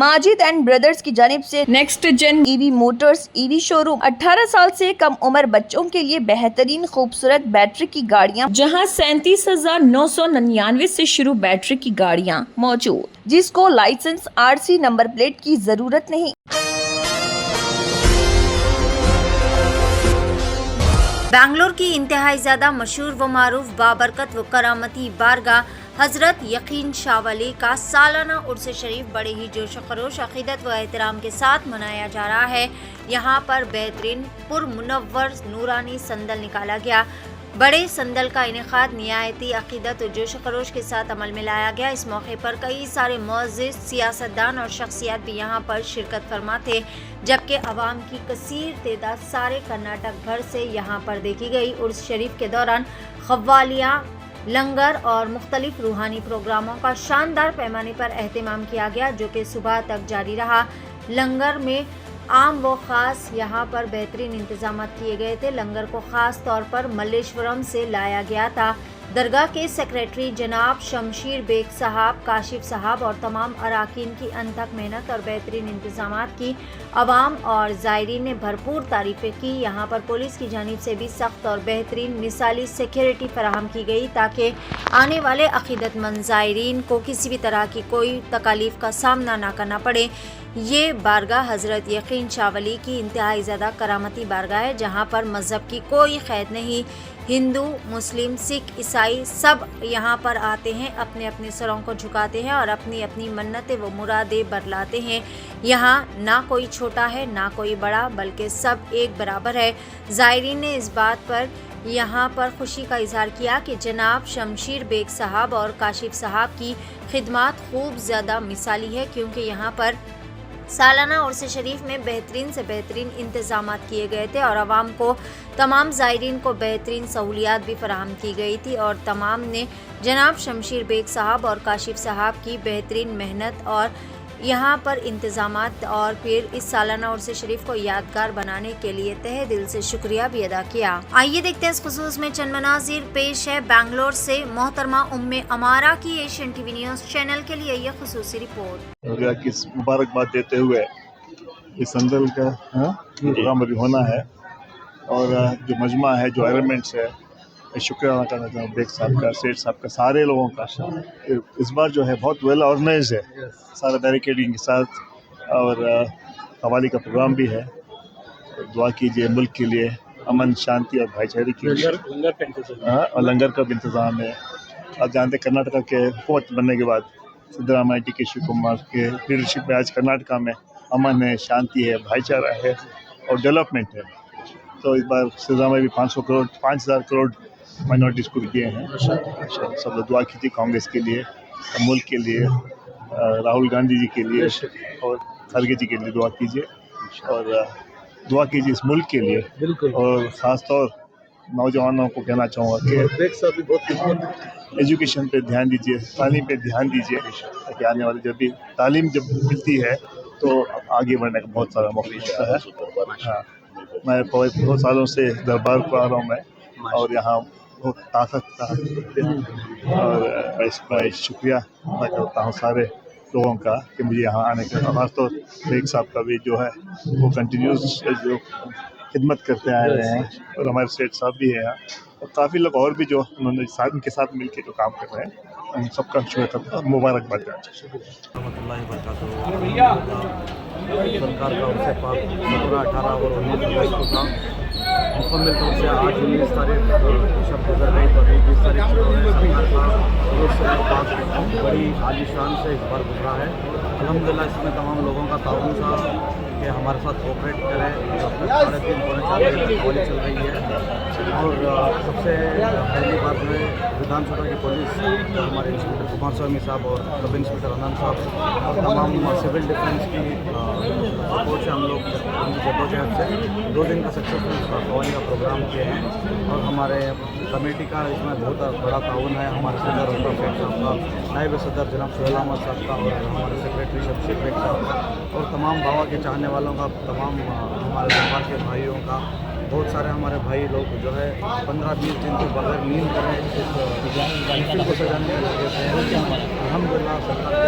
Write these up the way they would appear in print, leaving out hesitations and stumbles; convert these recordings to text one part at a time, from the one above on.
Majid and brothers की जानिब से next gen EV motors EV showroom 18 साल से कम उम्र बच्चों के लिए बेहतरीन खूबसूरत बैटरी की गाड़ियां, जहां 37,999 से शुरू बैटरी की गाड़ियां मौजूद, जिसको लाइसेंस आरसी नंबर प्लेट की जरूरत नहीं। बेंगलोर की इंतहाई ज़्यादा मशहूर व मारूफ बाबरकत व करामती बारगाह हज़रत यकीन शाह वली का सालाना उर्स शरीफ बड़े ही जोश खरोश अक़ीदत व एहतराम के साथ मनाया जा रहा है। यहाँ पर बेहतरीन पुरमुनव्वर नूरानी संदल निकाला गया। बड़े संदल का इनेकाद नियायती अक़ीदत और जोश खरोश के साथ अमल में लाया गया। इस मौके पर कई सारे मुअज़्ज़िज़, सियासतदान और शख्सियत भी यहाँ पर शिरकत फरमा थे, जबकि अवाम की कसीर तादाद सारे कर्नाटक भर से यहाँ पर देखी गई। उर्स शरीफ के दौरान ख़व्वालियाँ, लंगर और मुख्तलिफ रूहानी प्रोग्रामों का शानदार पैमाने पर एहतमाम किया गया, जो कि सुबह तक जारी रहा। लंगर में आम व ख़ास यहाँ पर बेहतरीन इंतजाम किए गए थे। लंगर को ख़ास तौर पर मल्लेश्वरम से लाया गया था। दरगाह के सेक्रेटरी जनाब शमशीर बेग साहब, काशिफ साहब और तमाम अराकीन की अनथक मेहनत और बेहतरीन इंतजामात की अवाम और ज़ायरीन ने भरपूर तारीफ़ें की। यहाँ पर पुलिस की जानिब से भी सख्त और बेहतरीन मिसाली सिक्योरिटी फराहम की गई, ताकि आने वाले अक़ीदतमंद ज़ायरीन को किसी भी तरह की कोई तकालीफ का सामना ना करना पड़े। ये बारगाह हज़रत यकीन शाह वली की इंतहाई ज़्यादा करामती बारगाह है, जहाँ पर मज़हब की कोई क़ैद नहीं। हिंदू, मुस्लिम, सिख, ईसाई सब यहाँ पर आते हैं, अपने अपने सरों को झुकाते हैं और अपनी अपनी मन्नतें व मुरादें बरलाते हैं। यहाँ ना कोई छोटा है ना कोई बड़ा, बल्कि सब एक बराबर है। ज़ायरीन ने इस बात पर यहाँ पर खुशी का इजहार किया कि जनाब शमशीर बेग साहब और काशिफ साहब की खिदमत खूब ज़्यादा मिसाली है, क्योंकि यहाँ पर सालाना उर्स शरीफ में बेहतरीन से बेहतरीन इंतजामात किए गए थे और आवाम को, तमाम ज़ायरीन को बेहतरीन सहूलियात भी फराहम की गई थी। और तमाम ने जनाब शमशीर बेग साहब और काशिफ साहब की बेहतरीन मेहनत और यहाँ पर इंतजामात और फिर इस सालाना उर्स शरीफ को यादगार बनाने के लिए तहे दिल से शुक्रिया भी अदा किया। आइए देखते हैं इस खुसूस में चंद मनाज़िर पेश है बेंगलोर से मोहतरमा उम्मे अमारा की एशियन टीवी न्यूज़ चैनल के लिए यह खुसूसी रिपोर्ट। किस मुबारकबाद देते हुए इस संदल का प्रोग्राम अभी होना है और जो मजमा है, जो एलिमेंट्स है, शुक्रिया अदा करना चाहूँ बेग साहब का, सेठ साहब का, सारे लोगों का। इस बार जो है बहुत वेल ऑर्गेनाइज है, सारा बैरिकेडिंग के साथ और कव्वाली का प्रोग्राम भी है। दुआ कीजिए मुल्क के लिए, अमन, शांति और भाईचारे के लिए। और लंगर का भी इंतज़ाम है। आप जानते हैं कर्नाटका के हुकूमत बनने के बाद सिद्धरामैया डी के शिव कुमार के लीडरशिप में आज कर्नाटका में अमन है, शांति है, भाईचारा है और डेवलपमेंट है। तो इस बार सिद्धरामैया भी 5,000 करोड़ माइनॉरिटीज़ को दिए हैं। सब लोग दुआ कीजिए कांग्रेस के लिए, मुल्क के लिए, राहुल गांधी जी के लिए और खड़गे जी के लिए दुआ कीजिए और दुआ कीजिए इस मुल्क के लिए। और ख़ास तौर नौजवानों को कहना चाहूँगा कि एजुकेशन पे ध्यान दीजिए, तालीम पे ध्यान दीजिए, ताकि आने वाले जब भी तालीम जब मिलती है तो आगे बढ़ने का बहुत सारा मौका मिलता है। हाँ, मैं बहुत सालों से दरबार को आ रहा हूँ मैं, और यहाँ बहुत ताकत था और मैं शुक्रिया अदा करता हूँ सारे लोगों का कि मुझे यहाँ आने का। खासतौर बेग साहब का भी जो है वो कंटिन्यूस जो खिदमत करते आ रहे हैं, और हमारे सेठ साहब भी हैं यहाँ, और काफ़ी लोग और भी जो उन्होंने उनके साथ मिल के जो काम कर रहे हैं, उन सबका शुक्रिया करता हूँ। मुबारकबाद देना सरकार का उनसे 17, 18 और 19 अगस्त को था मुकम्मल तौर से। आज 19 तारीख शब गुजर गई, तो अभी 20 तारीख सरकार का उस बड़ी आलिशान से इस बार गुजरा है। अल्हम्दुलिल्लाह इसमें तमाम लोगों का ताउन था कि हमारे साथ कोऑपरेट करें। 3-4 कव्वाली चल रही है और सबसे पहली बात है विधानसभा की पुलिस, हमारे इंस्पेक्टर कुमार स्वामी साहब और सब इंस्पेक्टर आनंद साहब और तमाम सिविल डिफेंस की सपोर्ट से हम लोग जद्दोजहद से 2 दिन का सक्सेसफुल कव्वाली का प्रोग्राम किए हैं। और हमारे कमेटी का इसमें बहुत बड़ा ताउन है, हमारे सदर उमर शेख साहब का, नायब सदर जनाब सोहेल अहमद साहब का और हमारे सेक्रेटरी शमशीर बेग साहब का, और तमाम बाबा के चाहने वालों का, तमाम हमारे दरबार के भाइयों का। बहुत सारे हमारे भाई लोग जो है 15-20 दिन तो बगैर नींद करे इस महफिल को सजाने में लगे थे। अल्हम्दुलिल्लाह सरकार के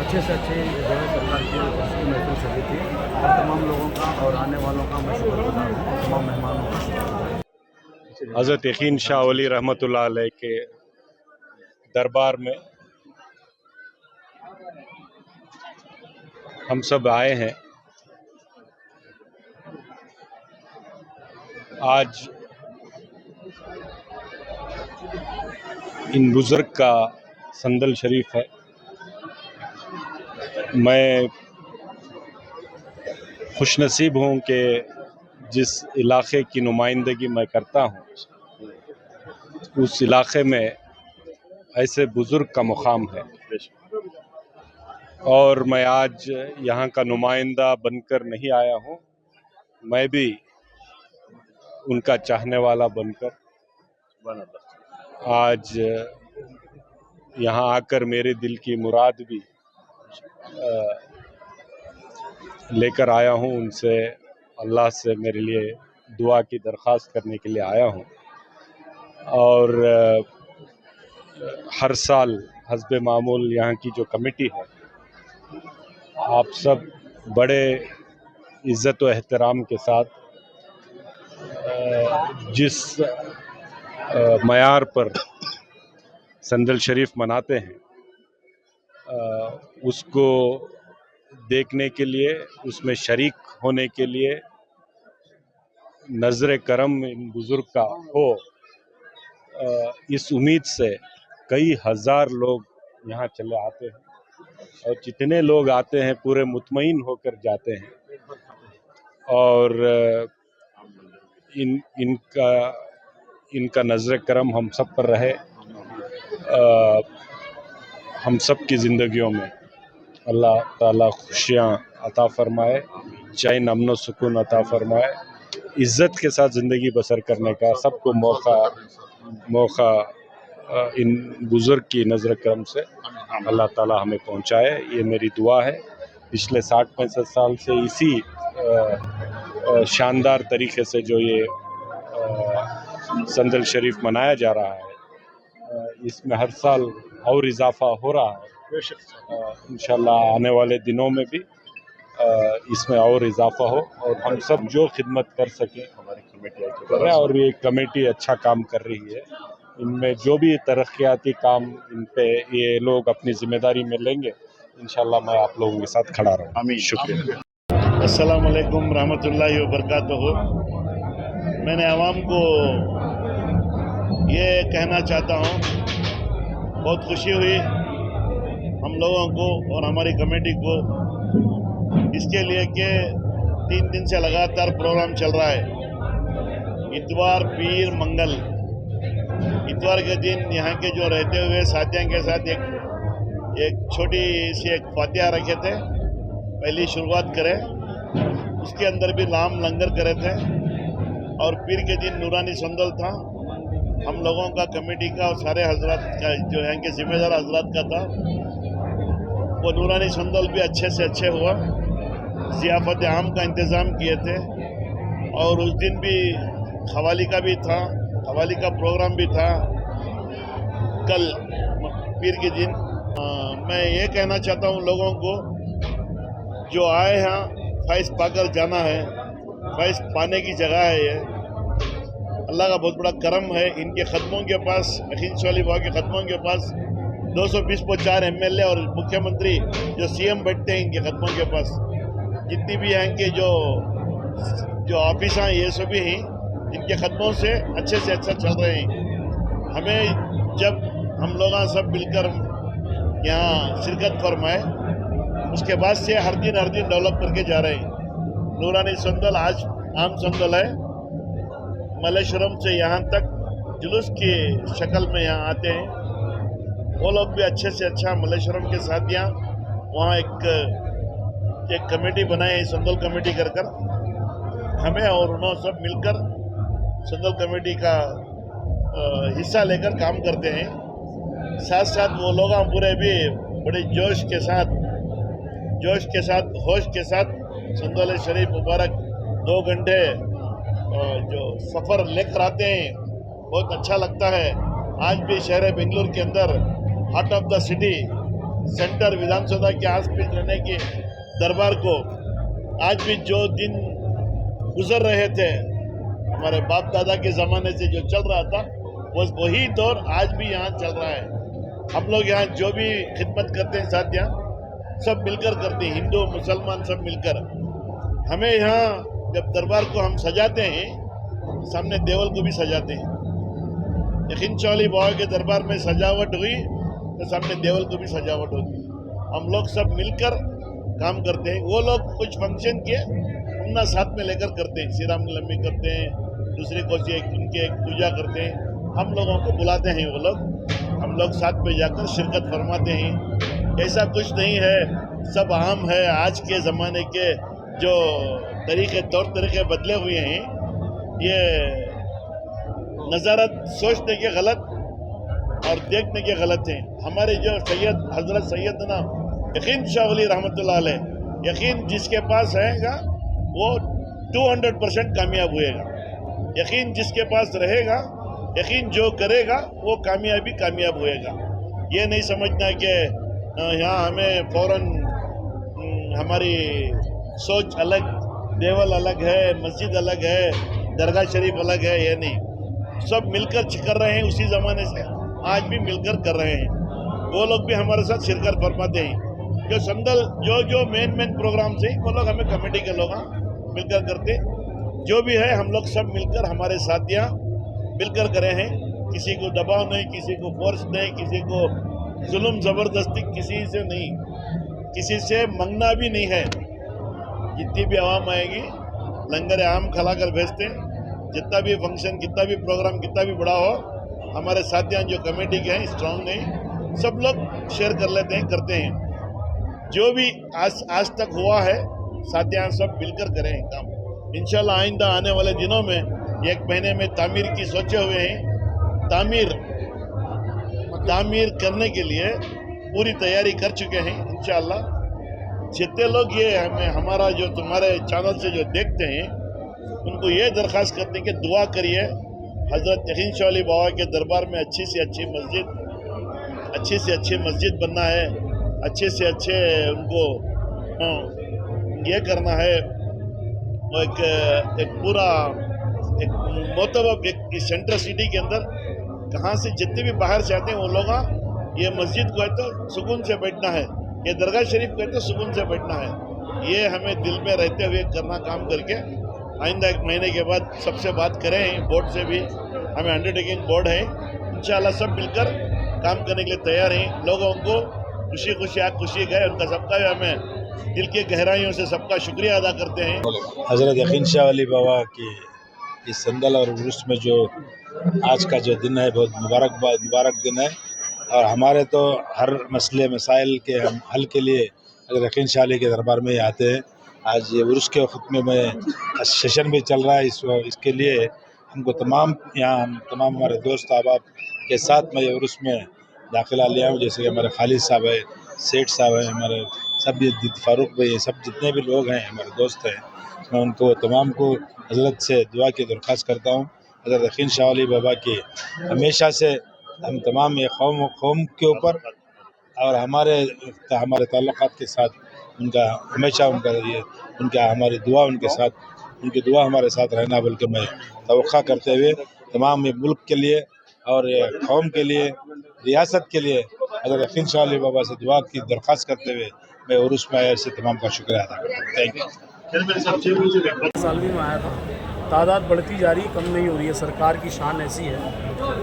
अच्छे से अच्छे जो है सरकार की उसकी महफिल सजी थी। और तमाम लोगों का और आने वालों का मैं शुक्रगुजार हूँ, तमाम मेहमानों का शुक्रिया। हज़रत यकीन शाह वली रहमतुल्लाह अलैह के दरबार में हम सब आए हैं। आज इन बुज़ुर्ग का संदल शरीफ है। मैं खुशनसीब हूँ कि जिस इलाक़े की नुमाइंदगी मैं करता हूँ उस इलाक़े में ऐसे बुज़ुर्ग का मुक़ाम है, और मैं आज यहाँ का नुमाइंदा बनकर नहीं आया हूँ, मैं भी उनका चाहने वाला बनकर आज यहाँ आकर मेरे दिल की मुराद भी लेकर आया हूँ। उनसे अल्लाह से मेरे लिए दुआ की दरख्वास्त करने के लिए आया हूँ। और हर साल हस्बे मामूल यहाँ की जो कमेटी है, आप सब बड़े इज़्ज़त व एहतराम के साथ जिस मयार पर संदल शरीफ मनाते हैं उसको देखने के लिए, उसमें शरीक होने के लिए, नज़र करम इन बुज़ुर्ग का हो, इस उम्मीद से कई हज़ार लोग यहाँ चले आते हैं। और जितने लोग आते हैं पूरे मुतमईन होकर जाते हैं। और इनका नज़र करम हम सब पर रहे। हम सब की ज़िंदगियों में अल्लाह ताला खुशियाँ अता फ़रमाए, चैन अमन सुकून अता फ़रमाए, इज़्ज़त के साथ ज़िंदगी बसर करने का सबको मौका इन बुज़ुर्ग की नज़र करम से अल्लाह ताला हमें पहुँचाए। ये मेरी दुआ है। पिछले 60-65 साल से इसी शानदार तरीक़े से जो ये संदल शरीफ मनाया जा रहा है, इसमें हर साल और इजाफ़ा हो रहा है। इंशाअल्लाह आने वाले दिनों में भी इसमें और इजाफ़ा हो और हम सब जो खिदमत कर सकें हमारी कमेटी करें। और ये कमेटी अच्छा काम कर रही है। इनमें जो भी तरक्याती काम इन पे ये लोग अपनी ज़िम्मेदारी में लेंगे, इंशाअल्लाह मैं आप लोगों के साथ खड़ा रहूँगा। आमीन। शुक्रिया। अस्सलाम वालेकुम रहमतुल्लाहि व बरकातहू। मैंने आवाम को ये कहना चाहता हूँ, बहुत खुशी हुई हम लोगों को और हमारी कमेटी को इसके लिए कि 3 दिन से लगातार प्रोग्राम चल रहा है। इतवार, पीर, मंगल। इतवार के दिन यहाँ के जो रहते हुए साथियों के साथ एक छोटी सी एक फातिहा रखे थे, पहली शुरुआत करें, उसके अंदर भी लाम लंगर करे थे। और पीर के दिन नूरानी संदल था, हम लोगों का कमेटी का और सारे हजरात का जो यहाँ के जिम्मेदार हजरात का था। वो नूरानी संदल भी अच्छे से अच्छे हुआ। ज़ियाफ़त आम का इंतज़ाम किए थे और उस दिन भी ख़वाली का भी था, ख़वाली का प्रोग्राम भी था कल पीर के दिन। मैं ये कहना चाहता हूँ लोगों को जो आए हैं फैज़ पाकर जाना है, फैज़ पाने की जगह है। ये अल्लाह का बहुत बड़ा करम है। इनके ख़त्मों के पास, यकीन शाह बाबा के ख़त्मों के पास 220-4 MLA और मुख्यमंत्री जो CM बैठते हैं, इनके ख़त्मों के पास जितनी भी यहाँ के जो ऑफिस हैं ये सभी हैं, इनके ख़त्मों से अच्छा चल रहे हैं। हमें जब हम लोग सब मिलकर यहाँ शिरकत फरमाए, उसके बाद से हर दिन डेवलप करके जा रहे हैं। नूरानी संदल आज आम संदल है। मल्लेश्वरम से यहाँ तक जुलूस की शक्ल में यहाँ आते हैं। वो लोग भी अच्छे से अच्छा मल्लेश्वरम के साथियाँ वहाँ एक कमेटी बनाए, संदल कमेटी कर हमें और उन्होंने सब मिलकर संदल कमेटी का हिस्सा लेकर काम करते हैं। साथ साथ वो लोग पूरे भी बड़े जोश के साथ होश के साथ संदल शरीफ मुबारक 2 घंटे जो सफ़र लेकर आते हैं, बहुत अच्छा लगता है। आज भी शहर बेंगलुरु के अंदर heart of the city centre Vidhan Sabha के आसपास रहने के दरबार को आज भी जो दिन गुजर रहे थे हमारे बाप दादा के ज़माने से जो चल रहा था वही दौर आज भी यहाँ चल रहा है। हम लोग यहाँ जो भी खिदमत करते हैं साथ यहाँ सब मिलकर करते हैं, हिंदू मुसलमान सब मिलकर। हमें यहाँ जब दरबार को हम सजाते हैं सामने देवल को भी सजाते हैं। यकीन चौली बाबा के दरबार में सजावट हुई तो सामने देवल को भी सजावट होती। हम लोग सब मिलकर काम करते हैं। वो लोग कुछ फंक्शन किए अपना साथ में लेकर करते हैं, श्री राम नवमी करते हैं, दूसरे को उनके एक पूजा करते हैं। हम लोगों को बुलाते हैं वो लोग, हम लोग साथ में जाकर शिरकत फरमाते हैं। ऐसा कुछ नहीं है, सब आम है। आज के ज़माने के जो तौर तरीके बदले हुए हैं, ये नज़ारत सोचने के गलत और देखने के गलत हैं। हमारे जो सैयद हज़रत सैयदना यकीन शाह वली रहमतुल्लाह अलैह, यकीन जिसके पास रहेगा वो 200% कामयाब होएगा। यकीन जिसके पास रहेगा, यकीन जो करेगा वो कामयाब होएगा। ये नहीं समझना कि यहाँ हमें फ़ौरन हमारी सोच अलग, देवल अलग है, मस्जिद अलग है, दरगाह शरीफ अलग है, ये नहीं। सब मिलकर कर रहे हैं, उसी ज़माने से आज भी मिलकर कर रहे हैं। वो लोग भी हमारे साथ शिरकत फरमाते हैं। जो संदल जो मेन प्रोग्राम से वो लोग हमें कमेटी के लोग मिलकर करते, जो भी है हम लोग सब मिलकर हमारे साथियाँ मिलकर करे हैं। किसी को दबाव नहीं, किसी को फोर्स नहीं, किसी को जुल्म ज़बरदस्ती किसी से नहीं, किसी से मंगना भी नहीं है। जितनी भी आवाम आएगी लंगर आम खिला कर भेजते हैं। जितना भी फंक्शन, कितना भी प्रोग्राम, कितना भी बड़ा हो, हमारे साथियाँ जो कमेटी के हैं स्ट्रॉन्ग हैं, सब लोग शेयर कर लेते हैं, करते हैं। जो भी आज तक हुआ है साथियाँ सब मिलकर करें काम। इंशाल्लाह आइंदा आने वाले दिनों में 1 महीने में तामीर की सोचे हुए हैं। तामीर करने के लिए पूरी तैयारी कर चुके हैं इंशाल्लाह। जितने लोग ये हमारा जो तुम्हारे चैनल से जो देखते हैं उनको ये दरख्वास्त करते हैं कि दुआ करिए हज़रत यकीन शाह वली बाबा के दरबार में अच्छी से अच्छी मस्जिद बनना है, अच्छे से अच्छे उनको ये करना है। एक पूरा एक मोतबब एक सेंट्रल सिटी के अंदर कहाँ से जितने भी बाहर से आते हैं वो लोग ये मस्जिद को है तो सुकून से बैठना है, ये दरगाह शरीफ को है तो सुकून से बैठना है। ये हमें दिल में रहते हुए करना काम करके आइंदा 1 महीने के बाद सबसे बात करें। बोर्ड से भी हमें अंडरटेकिंग बोर्ड है, इंशाल्लाह सब मिलकर काम करने के लिए तैयार हैं। लोगों को खुशी गए, उनका सबका हमें दिल के गहराइयों से सबका शुक्रिया अदा करते हैं। हज़रत यकीन शाह वली बाबा की इस संदल और उर्स में जो आज का जो दिन है बहुत मुबारक दिन है। और हमारे तो हर मसले मसाइल के हम हल के लिए अगर यकीन शाह वली के दरबार में ही आते हैं। आज ये उर्स के खुतमे में सेशन भी चल रहा है, इसके लिए हमको तमाम हमारे दोस्त अहबाब के साथ मैं ये उर्स में दाखिला लिया हूँ। जैसे कि हमारे खालिद साहब है, सेठ साहब हैं, हमारे सब ये फारूक भाई, ये सब जितने भी लोग हैं हमारे दोस्त हैं, मैं उनको तमाम को हज़रत से दुआ की दरख्वास्त करता हूँ। हज़रत यकीन शाह वली बाबा की हमेशा से हम तमाम ये कौम के ऊपर और हमारे ताल्लुकात के साथ उनका हमेशा हमारी दुआ उनके साथ, उनकी दुआ हमारे साथ रहना बल्कि मैं तवक्का करते हुए तमाम ये मुल्क के लिए और ये कौम के लिए, रियासत के लिए हज़रत यकीन शाह वली बाबा से दुआ की दरख्वास्त करते हुए मैं उर्स में आया से तमाम का शुक्रिया अदा करता हूँ। Thank you. सालवी में आया था, तादाद बढ़ती जा रही, कम नहीं हो रही है। सरकार की शान ऐसी है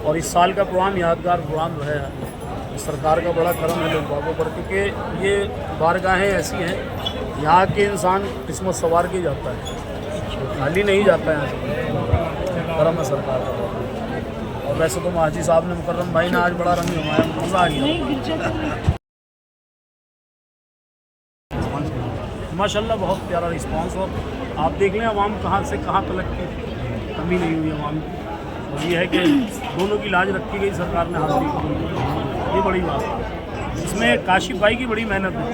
और इस साल का प्रोग्राम यादगार प्रोग्राम रहा है। सरकार का बड़ा करम है लोग बाबों पर, क्योंकि ये बारगाहें ऐसी हैं यहाँ के इंसान किस्मत सवार के जाता है, खाली नहीं जाता है यहाँ से। करम है सरकार का। और वैसे तो माजी साहब ने, मुकर्रम भाई ने आज बड़ा रंग जमाया, मज़ा आ गया माशाल्लाह, बहुत प्यारा रिस्पांस। और आप देख लें अवाम कहाँ से कहाँ तक की कमी नहीं हुई अवाम की। और ये है कि दोनों की लाज रखी गई सरकार ने हासिल की, ये बड़ी बात है। इसमें काशिफ भाई की बड़ी मेहनत है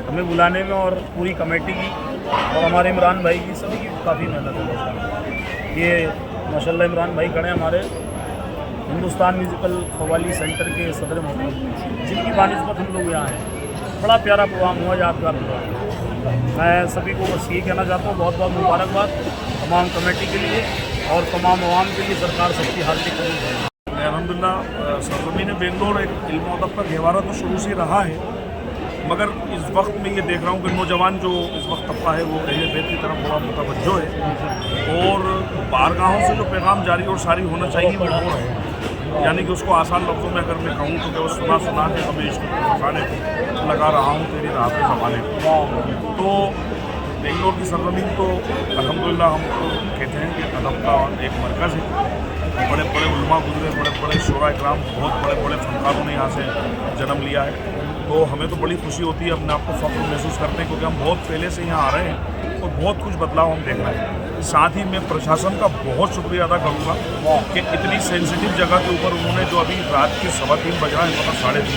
हमें बुलाने में, और पूरी कमेटी की और हमारे इमरान भाई की, सभी की काफ़ी मेहनत है। ये माशाल्लाह इमरान भाई खड़े हमारे हिंदुस्तान म्यूज़िकल कव्वाली सेंटर के सदर मोहतरम, जिनकी बानिस्बत हम लोग यहाँ हैं। बड़ा प्यारा प्रोग्राम हुआ, यादगार हुआ। मैं सभी को बस यही कहना चाहता हूँ, बहुत बहुत मुबारकबाद तमाम कमेटी के लिए और तमाम अवाम के लिए। सरकार सबकी हार्दिक बधाई। अल्हम्दुलिल्लाह सरजमीन बेंगलोर एक इल्म और अदब का गहवारा तो शुरू से रहा है, मगर इस वक्त में ये देख रहा हूँ कि नौजवान जो इस वक्त तबका है वो अहले बैत की तरफ बड़ा मुतवज्जो है और बारगाहों से जो पैगाम जारी और सारी होना चाहिए वो हो रहा है। यानी कि उसको आसान लफ्ज़ों में अगर मैं कहूँ तो वो सुना के हमें इश्क फसाने को लगा रहा हूँ तेरी राह पे ज़माने को। तो बेंगलोर की सरजमीन तो अल्हम्दुलिल्लाह हम तो कहते हैं कि अदब का एक मरकज़ है। बड़े बड़े उलमा गुजरे, बड़े बड़े शोरा इकराम, बहुत बड़े बड़े फनकारों ने यहाँ से जन्म लिया है। तो हमें तो बड़ी खुशी होती है, अपने आप को फ़ख्र महसूस करते हैं, क्योंकि हम बहुत पहले से यहाँ आ रहे हैं और बहुत कुछ बदलाव हम देख रहे हैं। साथ ही मैं प्रशासन का बहुत शुक्रिया अदा करूँगा कि इतनी सेंसिटिव जगह के ऊपर उन्होंने जो अभी रात के 3:15 बज रहा है, मतलब 3:30,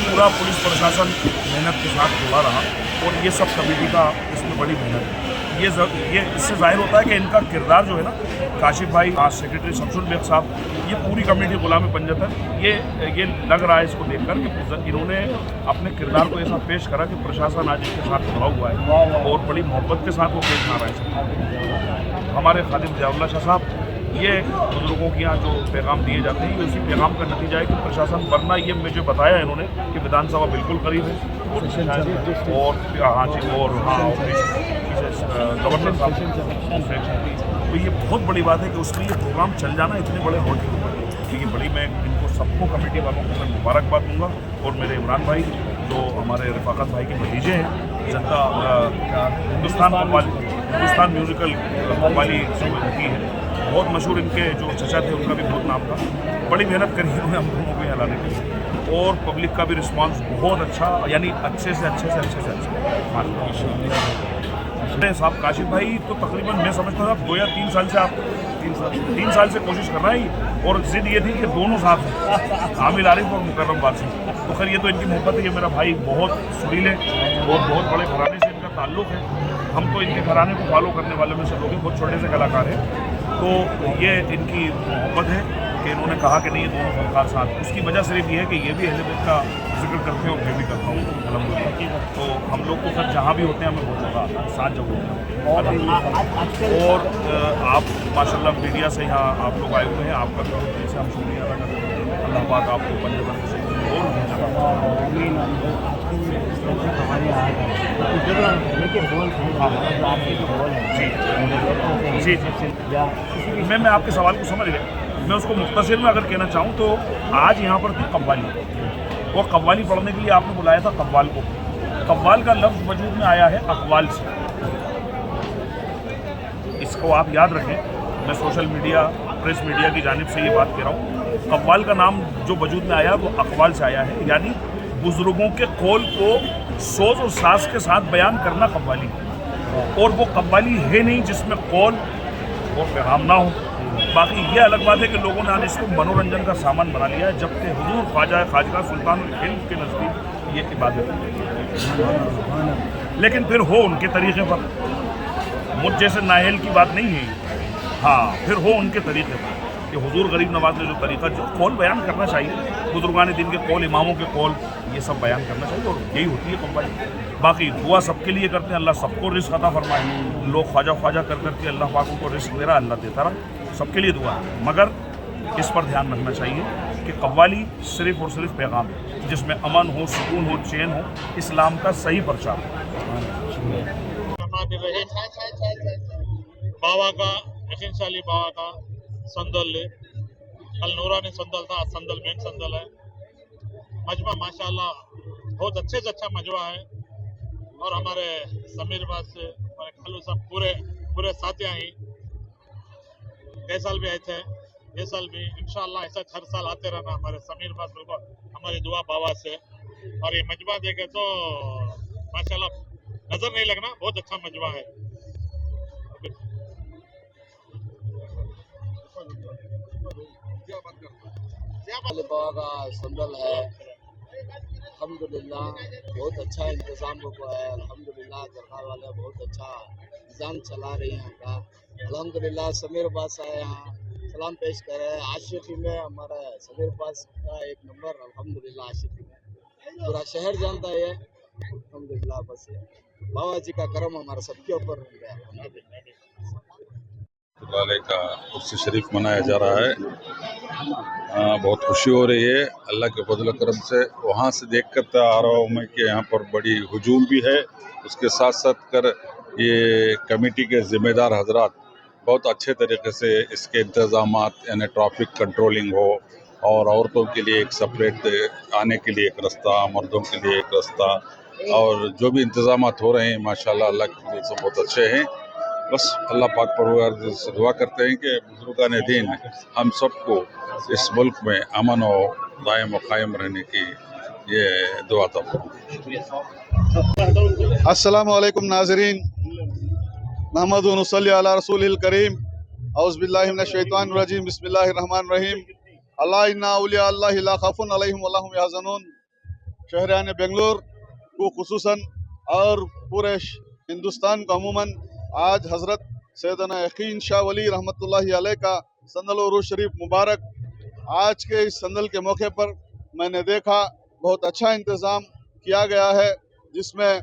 पूरा पुलिस प्रशासन मेहनत के साथ जुड़ा रहा और ये सब कमेटी का इसमें बड़ी मेहनत है। ये इससे जाहिर होता है कि इनका किरदार जो है ना, काशिफ भाई, सेक्रेटरी शमशुल बेग साहब, ये पूरी कमेटी गुलाम पंजत है। ये लग रहा है इसको देखकर कि इन्होंने अपने किरदार को ऐसा पेश करा कि प्रशासन आज इसके साथ जुड़ा हुआ है और बड़ी मोहब्बत के साथ वो पेश आ रहा है। हमारे खादिम ज़ियाउल्लाह शाह साहब, ये बुजुर्गों के यहाँ जो पैगाम दिए जाते हैं, ये उसी पैगाम का नतीजा है कि प्रशासन, वरना ये मुझे बताया है इन्होंने कि विधानसभा बिल्कुल करीब है और गवर्नर साहब, तो ये बहुत बड़ी बात है कि उसके लिए प्रोग्राम चल जाना इतने बड़े हॉल के ऊपर। क्योंकि बड़ी मैं इनको सबको कमेटी वालों को मैं मुबारकबाद दूंगा और मेरे इमरान भाई जो हमारे रफ़ाकत भाई के भतीजे हैं, जनता हिंदुस्तान म्यूज़िकल कव्वाली की है, बहुत मशहूर, इनके जो चचा थे उनका भी बहुत नाम था। बड़ी मेहनत करी उन्होंने हम दोनों को यहाँ लाने के लिए और पब्लिक का भी रिस्पांस बहुत अच्छा, यानी अच्छे से अच्छा। साहब काशिफ भाई तो तकरीबन मैं समझता था 2 या 3 साल से आप 3 साल से कोशिश कर रहे हैं और जिद ये थी कि दोनों साथ हैं, आमिर आरिफ और मुकर्रम वासी। तो खैर ये तो इनकी मोहब्बत है, ये मेरा भाई बहुत सुरीले और बहुत बड़े घराने से इनका ताल्लुक़ है। हम तो इनके घराने को फॉलो करने वालों में से लोग बहुत छोटे से कलाकार हैं, तो ये इनकी मोहब्बत है कि इन्होंने कहा कि नहीं ये दोनों फनकार साथ। उसकी वजह सिर्फ ये है कि ये भी अहले बैत का जिक्र करते हैं और मैं भी करता हूँ अल्हम्दुलिल्लाह। तो हम लोग को सर जहाँ भी होते हैं हमें बहुत मज़ा आता है, साथ जब होते हैं। और आप माशाल्लाह मीडिया से यहाँ आप लोग आए हुए हैं, आपका जैसे हम शुक्रिया अदा करते हैं। अल्लाह पाक आपको पंजतन से जी। मैं आपके सवाल को समझ गया। मैं उसको मुख्तसर में अगर कहना चाहूँ तो आज यहाँ पर थी कव्वाली, और कव्वाली पढ़ने के लिए आपने बुलाया था कव्वाल को। कव्वाल का लफ्ज़ वजूद में आया है अक़वाल से, इसको आप याद रखें। मैं सोशल मीडिया, प्रेस मीडिया की जानिब से ये बात कह रहा हूँ। कव्वाल का नाम जो वजूद में आया वो अक़वाल से आया है, यानी बुज़ुर्गों के कौल को सोच और साज के साथ बयान करना कव्वाली। और वो कव्वाली है नहीं जिसमें कौल और पैगाम ना हो। बाकी ये अलग बात है कि लोगों ने आज इसको मनोरंजन का सामान बना लिया है, जबकि हुजूर ख्वाजा खाजगा सुल्तान हिंद के नज़दीक ये इबादत है। लेकिन फिर हो उनके तरीक़े पर, मुझ जैसे नाहल की बात नहीं है। हाँ, फिर हो उनके तरीक़े पर कि हुजूर गरीब नवाज ने जो तरीक़ा, जो कौल बयान करना चाहिए, बुजुर्गान दिन के कौल, इमामों के कौल, ये सब बयान करना चाहिए और यही होती है कव्वाली। बाकी दुआ सबके लिए करते हैं, अल्लाह सबको रिज़्क़ अता फरमाए। लोग ख्वाजा कर करके अल्लाह पाक उनको रिज़्क़ दे रहा, अल्लाह देता रहा, सबके लिए दुआ है। मगर इस पर ध्यान रखना चाहिए कि कव्वाली सिर्फ़ और सिर्फ पैगाम है, जिसमें अमन हो, सुकून हो, चैन हो, इस्लाम का सही प्रचार हो। बाबा का यकीन साली बाबा का संदल कल नूरानी संदल था, संदल मेन संदल है। मजमा माशाल्लाह बहुत अच्छे से अच्छा मजमा है और हमारे समीर बात से हमारे खालू साहब पूरे साथियाँ ही गए साल भी आए थे, ये साल भी इंशाल्लाह ऐसा हर साल आते रहना। हमारे समीर बात बिल्कुल हमारी दुआ बाबा से। और ये मजमा देखे तो माशाल्लाह नजर नहीं लगना, बहुत अच्छा मजमा है। बाबा का संदल है, अल्हम्दुलिल्लाह बहुत अच्छा इंतज़ाम हुआ है। अल्हम्दुलिल्लाह दरबार वाले बहुत अच्छा इंतज़ाम चला रही हैं यहाँ का। अल्हम्दुलिल्लाह समीर बास आए यहाँ सलाम पेश कर रहे हैं। आशिकी में हमारा समीर बास का 1 नंबर, अल्हम्दुलिल्लाह आशिकी में पूरा शहर जानता है ये। अल्हम्दुलिल्लाह, बस ये बाबा जी का करम हमारा सबके ऊपर हो गया। वाले का उर्स शरीफ मनाया जा रहा है। बहुत खुशी हो रही है अल्लाह के फजल करम से। वहाँ से देख कर आ रहा हूँ मैं कि यहाँ पर बड़ी हुजूम भी है। उसके साथ साथ कर ये कमेटी के ज़िम्मेदार हजरात बहुत अच्छे तरीके से इसके इंतज़ामात, यानी ट्रैफिक कंट्रोलिंग हो और औरतों के लिए एक सेपरेट आने के लिए एक रास्ता, मर्दों के लिए एक रास्ता, और जो भी इंतज़ामात हो रहे हैं माशाल्लाह अल्लाह के फजल से बहुत अच्छे हैं। बस अल्लाह पाक परवरदिगार से दुआ करते हैं कि बुजुर्गान दीन हम सबको इस मुल्क में अमन और दायम और कायम रहने की ये दुआ था। अस्सलामु अलैकुम नाज़रीन, नहमदु व नुसल्ली अला रसूलिल करीम, औज़ु बिल्लाहि मिनश शैतानिर रजीम, बिस्मिल्लाहिर रहमानिर रहीम। अल्लाह इन्ना औलिया अल्लाहि ला खौफुन अलैहिम व ला हुम यहज़नून। शहरान बेंगलुरु को खुसूसन और पूरे हिंदुस्तान को अमूमन आज हज़रत सैयदना यकीन शाह वली रहमतुल्लाहि अलैह का संदल उरूज शरीफ मुबारक। आज के इस संदल के मौके पर मैंने देखा बहुत अच्छा इंतज़ाम किया गया है, जिसमें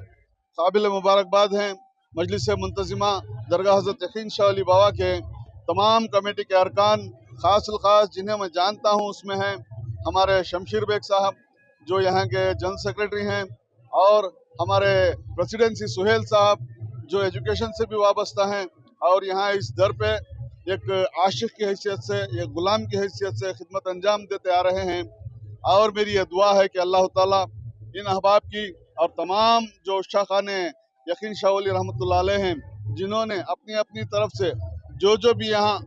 काबिल मुबारकबाद हैं मजलिस मुंतज़िमा दरगाह हज़रत यकीन शाह वली बाबा के तमाम कमेटी के अरकान, ख़ास जिन्हें मैं जानता हूँ उसमें हैं हमारे शमशीर बेग साहब जो यहाँ के जनरल सेक्रेटरी हैं, और हमारे प्रेसिडेंसी सुहेल साहब जो एजुकेशन से भी वाबस्ता हैं और यहाँ इस दर पे एक आशिक की हैसियत से, एक गुलाम की हैसियत से खिदमत अंजाम देते आ रहे हैं। और मेरी ये दुआ है कि अल्लाह ताला इन अहबाब की और तमाम जो शाखाने यकीन शाह वली रहमतुल्लाह अलैह हैं, जिन्होंने अपनी अपनी तरफ से जो भी यहाँ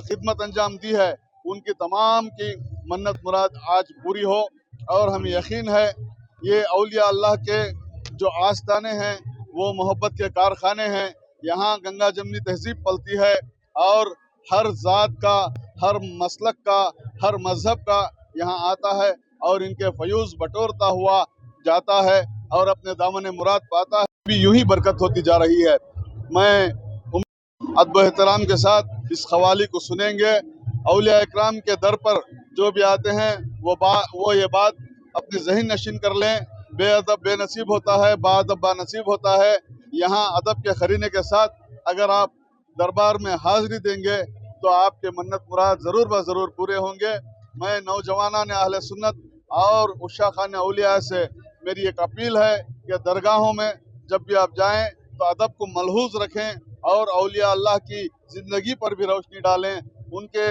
खिदमत अंजाम दी है, उनकी तमाम की मन्नत मुराद आज पूरी हो। और हमें यकीन है ये औलिया अल्लाह के जो आस्ताने हैं वो मोहब्बत के कारखाने हैं। यहाँ गंगा जमनी तहजीब पलती है और हर ज़ात का, हर मसलक का, हर मज़हब का यहाँ आता है और इनके फयूज़ बटोरता हुआ जाता है और अपने दामन मुराद पाता है। भी यूं ही बरकत होती जा रही है। मैं अदब एहतराम के साथ इस खवाली को सुनेंगे। औलिया इकराम के दर पर जो भी आते हैं वो ये बात अपनी ज़हन नशीन कर लें, बेअदब बेनसीब होता है, बाअदब बानसीब होता है। यहाँ अदब के खरीने के साथ अगर आप दरबार में हाज़िरी देंगे तो आपके मन्नत मुराद ज़रूर ब ज़रूर पूरे होंगे। मैं नौजवानान अहले सुन्नत और उशा खान औलिया से मेरी एक अपील है कि दरगाहों में जब भी आप जाएं तो अदब को मलहूज़ रखें और औलिया अल्लाह की ज़िंदगी पर भी रोशनी डालें, उनके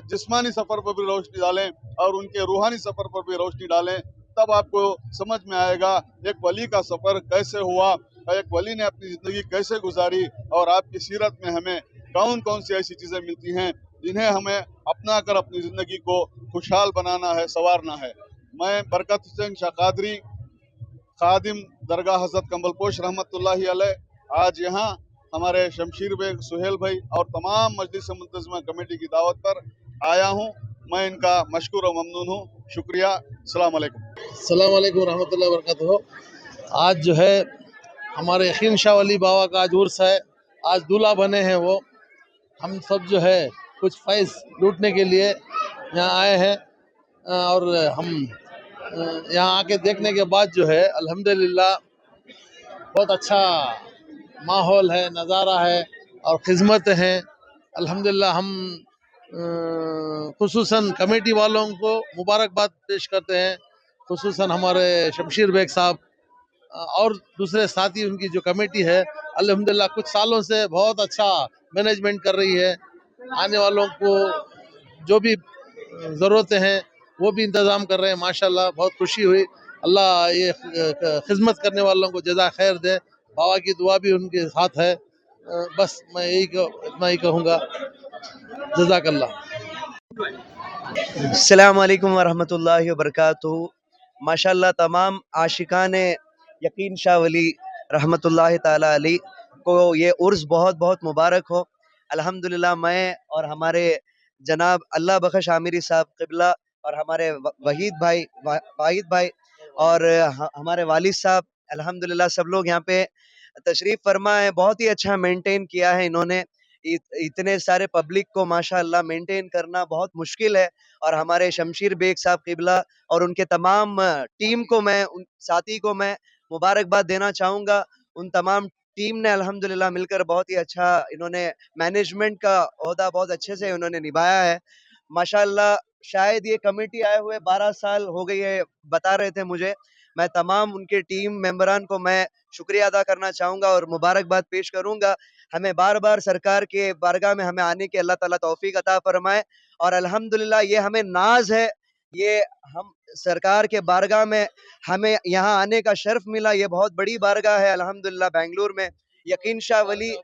जिस्मानी सफ़र पर भी रोशनी डालें और उनके रूहानी सफ़र पर भी रोशनी डालें। तब आपको समझ में आएगा एक वली का सफ़र कैसे हुआ, एक वली ने अपनी ज़िंदगी कैसे गुजारी और आपकी सीरत में हमें कौन कौन सी ऐसी चीज़ें मिलती हैं जिन्हें हमें अपना कर अपनी ज़िंदगी को खुशहाल बनाना है, संवारना है। मैं बरकत हुसैन शाह कादरी, खादिम दरगाह हज़रत कमलपोश रहमतुल्लाहि अलैह, आज यहाँ हमारे शमशीर बेग, सुहेल भाई और तमाम मजलिस मुंतज़िमा कमेटी की दावत पर आया हूँ। मैं इनका मशकूर और ममनून हूँ। शुक्रिया। अस्सलाम वालेकुम। अस्सलाम वालेकुम रहमतुल्लाहि व बरकातुहू। आज जो है हमारे यकीन शाह वली बाबा का आज उर्स है, आज दूल्हा बने हैं वो। हम सब जो है कुछ फैज़ लूटने के लिए यहाँ आए हैं और हम यहाँ आके देखने के बाद जो है अल्हम्दुलिल्लाह बहुत अच्छा माहौल है, नज़ारा है और खिदमत हैं। अल्हम्दुलिल्लाह हम खुसूसन कमेटी वालों को मुबारकबाद पेश करते हैं, खुसूसन हमारे शमशीर बेग साहब और दूसरे साथी उनकी जो कमेटी है अल्हम्दुलिल्लाह कुछ सालों से बहुत अच्छा मैनेजमेंट कर रही है। आने वालों को जो भी ज़रूरतें हैं वो भी इंतज़ाम कर रहे हैं। माशाल्लाह बहुत खुशी हुई। अल्लाह ये खिदमत करने वालों को जज़ा खैर दे। बाबा की दुआ भी उनके साथ है। बस मैं इतना ही कहूँगा। जज़ाकल्लाह। अस्सलाम वालेकुम वरहमतुल्लाहि वबरकातुहू। माशाल्लाह तमाम आशिकाने यकीन शाह वली रहमतुल्लाहि ताला अलैह को ये उर्स बहुत बहुत मुबारक हो। अल्हम्दुलिल्लाह मैं और हमारे जनाब अल्लाह बख्श आमिरी साहब क़िबला और हमारे वाहिद भाई और हमारे वालिद साहब अल्हम्दुलिल्लाह सब लोग यहाँ पे तशरीफ़ फरमा है। बहुत ही अच्छा मेंटेन किया है इन्होंने। इतने सारे पब्लिक को माशाअल्लाह मेंटेन करना बहुत मुश्किल है। और हमारे शमशीर बेग साहब क़िबला और उनके तमाम टीम को मैं, उन साथी को मैं मुबारकबाद देना चाहूँगा। उन तमाम टीम ने अल्हम्दुलिल्लाह मिलकर बहुत ही अच्छा, इन्होंने मैनेजमेंट का ओहदा बहुत अच्छे से उन्होंने निभाया है माशाअल्लाह। शायद ये कमेटी आए हुए 12 साल हो गई है, बता रहे थे मुझे। मैं तमाम उनके टीम मेंबरान को मैं शुक्रिया अदा करना चाहूँगा और मुबारकबाद पेश करूँगा। हमें बार-बार सरकार के बारगाह में हमें आने की अल्लाह ताला तौफीक अता फरमाए। और अल्हम्दुलिल्लाह ये हमें नाज है, ये हम सरकार के बारगाह में हमें यहाँ आने का शर्फ मिला। ये बहुत बड़ी बारगाह है अल्हम्दुलिल्लाह बेंगलुरु में। यकीन शाह वली,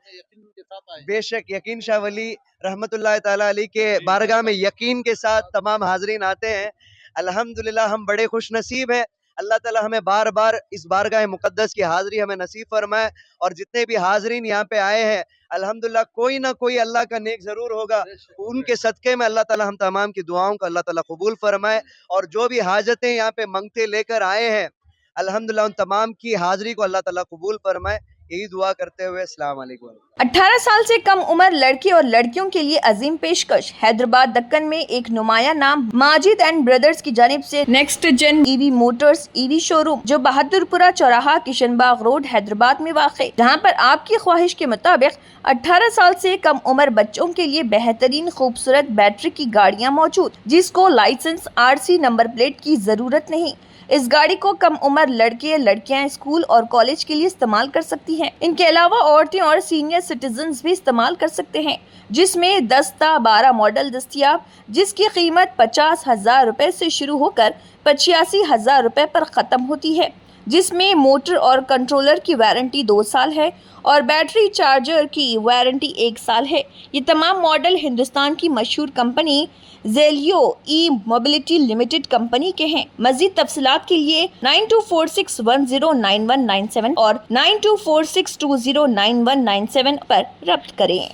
बेशक यकीन शाह वली रहमतुल्लाह ताला अलैह के बारगाह में यकीन के साथ तमाम हाजरीन आते हैं। अल्हम्दुलिल्लाह हम बड़े खुश नसीब हैं। अल्लाह ताला हमें बार बार इस बारगाह मुक़द्दस की हाज़िरी हमें नसीब फरमाए। और जितने भी हाज़रीन यहाँ पे आए हैं अल्हम्दुलिल्लाह कोई ना कोई अल्लाह का नेक ज़रूर होगा, उनके सदक़े में अल्लाह ताला हम तमाम की दुआओं को अल्लाह ताला कबूल फरमाए। और जो भी हाजतें यहाँ पे मंगते लेकर आए हैं अल्हम्दुलिल्लाह उन तमाम की हाज़िरी को अल्लाह ताला कबूल फरमाए। यही दुआ करते हुए अस्सलाम वालेकुम। 18 साल से कम उम्र लड़के और लड़कियों के लिए अजीम पेशकश। हैदराबाद दक्कन में एक नुमाया नाम माजिद एंड ब्रदर्स की जानिब से next gen EV motors EV showroom जो बहादुरपुरा चौराहा किशनबाग रोड हैदराबाद में वाक़, जहां पर आपकी ख्वाहिश के मुताबिक 18 साल से कम उम्र बच्चों के लिए बेहतरीन खूबसूरत बैटरी की गाड़ियाँ मौजूद, जिसको लाइसेंस RC नंबर प्लेट की जरूरत नहीं। इस गाड़ी को कम उम्र लड़के लड़कियां स्कूल और कॉलेज के लिए इस्तेमाल कर सकती हैं। इनके अलावा औरतें और सीनियर सिटीजन्स भी इस्तेमाल कर सकते हैं, जिसमें 10-12 मॉडल दस्तियाब, जिसकी कीमत 50,000 रुपए से शुरू होकर 85,000 रुपए पर ख़त्म होती है, जिसमें मोटर और कंट्रोलर की वारंटी 2 साल है और बैटरी चार्जर की वारंटी 1 साल है। ये तमाम मॉडल हिंदुस्तान की मशहूर कंपनी ज़ेलियो ई मोबिलिटी लिमिटेड कंपनी के हैं। मज़ीद तफसीलात के लिए 9246109197 और 9246209197 पर रब्त करें।